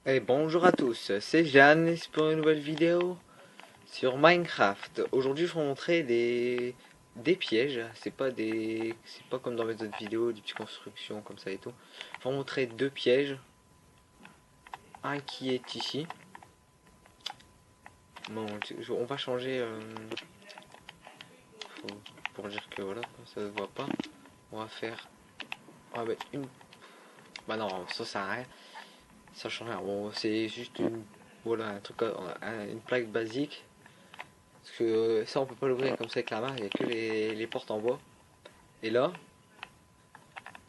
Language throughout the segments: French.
Et bonjour à tous, c'est Jeanne et c'est pour une nouvelle vidéo sur Minecraft. Aujourd'hui je vais vous montrer des pièges, c'est pas comme dans mes autres vidéos, des petites constructions comme ça et tout. Je vais vous montrer deux pièges. Un qui est ici. Bon, on va changer pour dire que voilà, ça se voit pas. On va mettre une. Bah non, ça sert à rien. Ça change rien. Bon, c'est juste voilà, un truc, une plaque basique. Parce que ça, on peut pas l'ouvrir comme ça avec la main. Il n'y a que les portes en bois. Et là,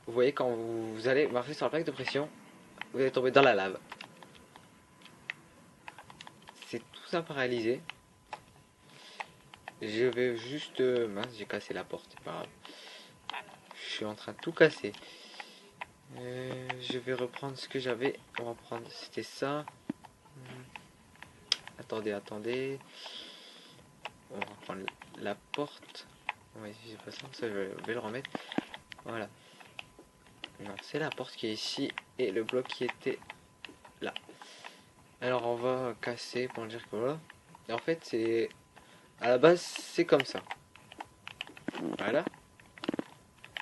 vous voyez, quand vous allez marcher sur la plaque de pression, vous allez tomber dans la lave. C'est tout ça paralysé. Je vais juste... mince, j'ai cassé la porte. C'est pas grave. Je suis en train de tout casser. Je vais reprendre ce que j'avais. On va prendre... C'était ça. Attendez. On va reprendre la porte. Ouais, j'ai pas ça. Ça, je vais le remettre. Voilà. Non, c'est la porte qui est ici. Et le bloc qui était là. Alors, on va casser pour dire que voilà. Et en fait, c'est... À la base, c'est comme ça. Voilà.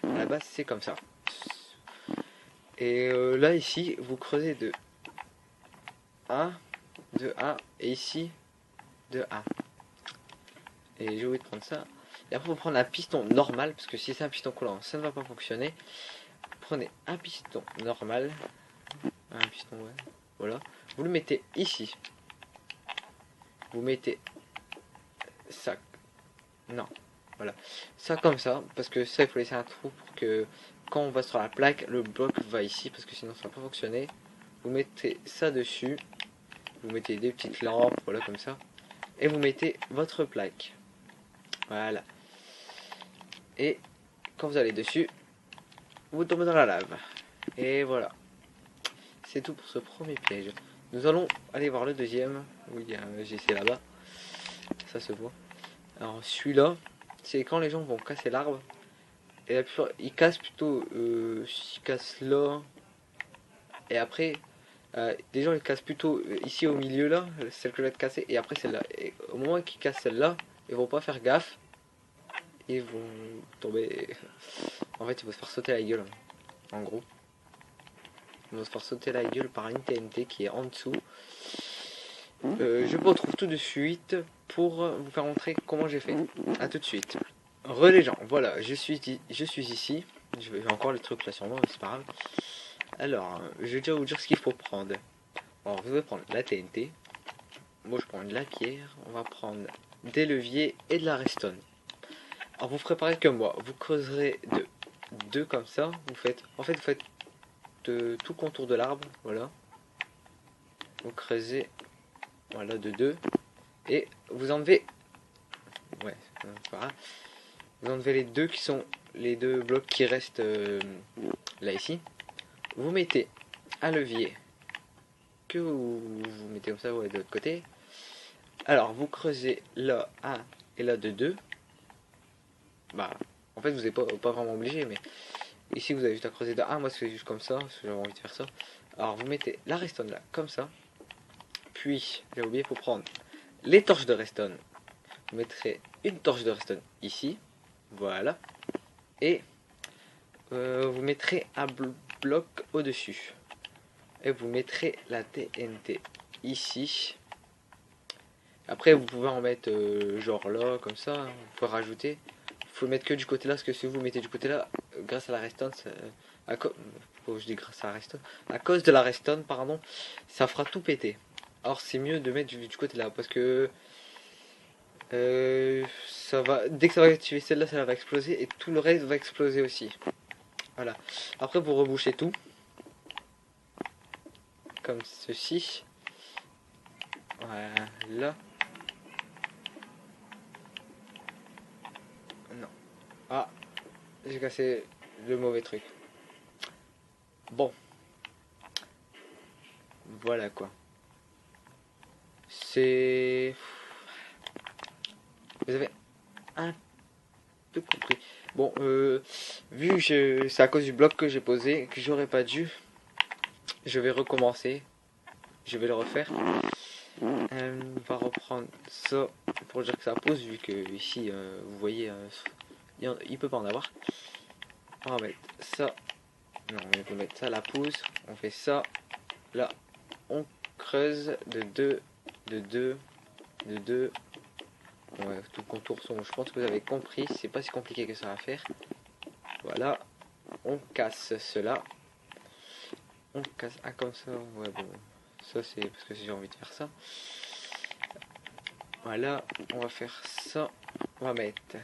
À la base, c'est comme ça. Et là, ici, vous creusez de 1, et ici, de 1. Et j'ai oublié de prendre ça. Et après, vous prenez un piston normal, parce que si c'est un piston collant, ça ne va pas fonctionner. Prenez un piston normal. Un piston, ouais. Voilà. Vous le mettez ici. Vous mettez ça. Non. Voilà. Ça comme ça, parce que ça, il faut laisser un trou pour que quand on va sur la plaque, le bloc va ici, parce que sinon ça ne va pas fonctionner. Vous mettez ça dessus. Vous mettez des petites lampes, voilà, comme ça. Et vous mettez votre plaque. Voilà. Et quand vous allez dessus, vous tombez dans la lave. Et voilà. C'est tout pour ce premier piège. Nous allons aller voir le deuxième. Oui, j'ai essayé là-bas. Ça se voit. Alors celui-là, c'est quand les gens vont casser l'arbre. Et la plupart, ils cassent plutôt... ils cassent là. Et après... des gens ils cassent plutôt ici au milieu là, celle que je vais te casser, et après celle-là. Et au moment qu'ils cassent celle-là, ils vont pas faire gaffe. Ils vont tomber. En fait, ils vont se faire sauter la gueule. En gros. Ils vont se faire sauter la gueule par une TNT qui est en dessous. Je vous retrouve tout de suite pour vous faire montrer comment j'ai fait. A tout de suite. Les gens, voilà, je suis ici. Je vais encore les trucs là sur moi, mais c'est pas grave. Alors, je vais déjà vous dire ce qu'il faut prendre. Alors, vous allez prendre la TNT. Moi, je prends de la pierre. On va prendre des leviers et de la redstone. Alors, vous ferez pareil que moi. Vous creuserez de 2 comme ça. Vous faites tout contour de l'arbre. Voilà. Vous creusez, voilà, de 2. Et vous enlevez... Ouais, c'est pas grave. Vous enlevez les deux qui sont... Les deux blocs qui restent là, ici. Vous mettez un levier que vous mettez comme ça, ouais, de l'autre côté. Alors, vous creusez là 1 et là de 2. Bah, en fait, vous n'êtes pas vraiment obligé, mais ici, vous avez juste à creuser de 1. Moi, c'est juste comme ça, parce que j'avais envie de faire ça. Alors, vous mettez la redstone là, comme ça. Puis, j'ai oublié, il faut prendre les torches de redstone. Vous mettrez une torche de redstone ici. Voilà. Et vous mettrez un bloc au-dessus. Et vous mettrez la TNT ici. Après, vous pouvez en mettre genre là, comme ça. Vous pouvez rajouter. Il faut le mettre que du côté là, parce que si vous mettez du côté là, grâce à la redstone, je dis grâce à la redstone, à cause de la redstone, pardon, ça fera tout péter. Alors c'est mieux de mettre du côté là, parce que ça va, dès que ça va activer celle-là, ça va exploser et tout le reste va exploser aussi. Voilà. Après, vous rebouchez tout comme ceci. Voilà. Non. Ah, j'ai cassé le mauvais truc. Bon. Voilà quoi. C'est... Vous avez un tout compris. Bon, vu que c'est à cause du bloc que j'ai posé, que j'aurais pas dû, je vais recommencer. Je vais le refaire. On va reprendre ça pour dire que ça pose, vu que ici, vous voyez, il peut pas en avoir. On va mettre ça. Non, on peut mettre ça, la pousse. On fait ça. Là, on creuse de 2, de 2, de 2. Ouais, tout le contour sont. Je pense que vous avez compris. C'est pas si compliqué que ça à faire. Voilà. On casse cela. On casse un comme ça. Ouais, bon. Ça, c'est parce que j'ai envie de faire ça. Voilà. On va faire ça. On va mettre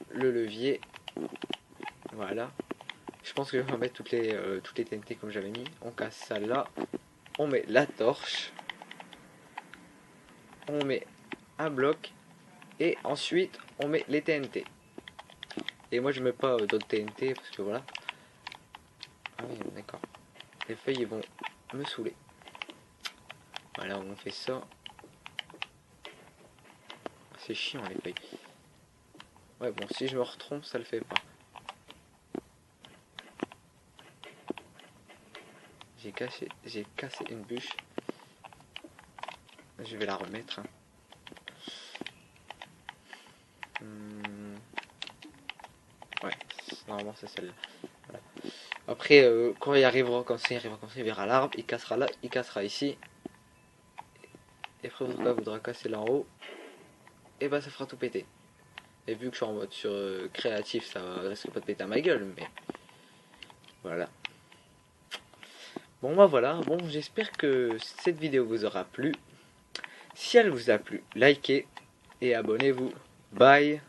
le levier. Voilà. Je pense que je vais mettre toutes les TNT comme j'avais mis. On casse ça là. On met la torche. On met un bloc. Et ensuite, on met les TNT. Et moi, je mets pas d'autres TNT parce que voilà. Ah oui, d'accord. Les feuilles vont me saouler. Voilà, on fait ça. C'est chiant les feuilles. Ouais, bon, si je me retrompe, ça le fait pas. J'ai cassé une bûche. Je vais la remettre. Ouais, normalement c'est celle-là. Voilà. Après, quand il arrivera, quand il verra l'arbre, il cassera là, il cassera ici. Et après, il voudra casser là en haut. Et bah, ça fera tout péter. Et vu que je suis en mode sur créatif, ça risque pas de péter à ma gueule, mais voilà. Bon bah voilà, bon j'espère que cette vidéo vous aura plu. Si elle vous a plu, likez et abonnez-vous. Bye.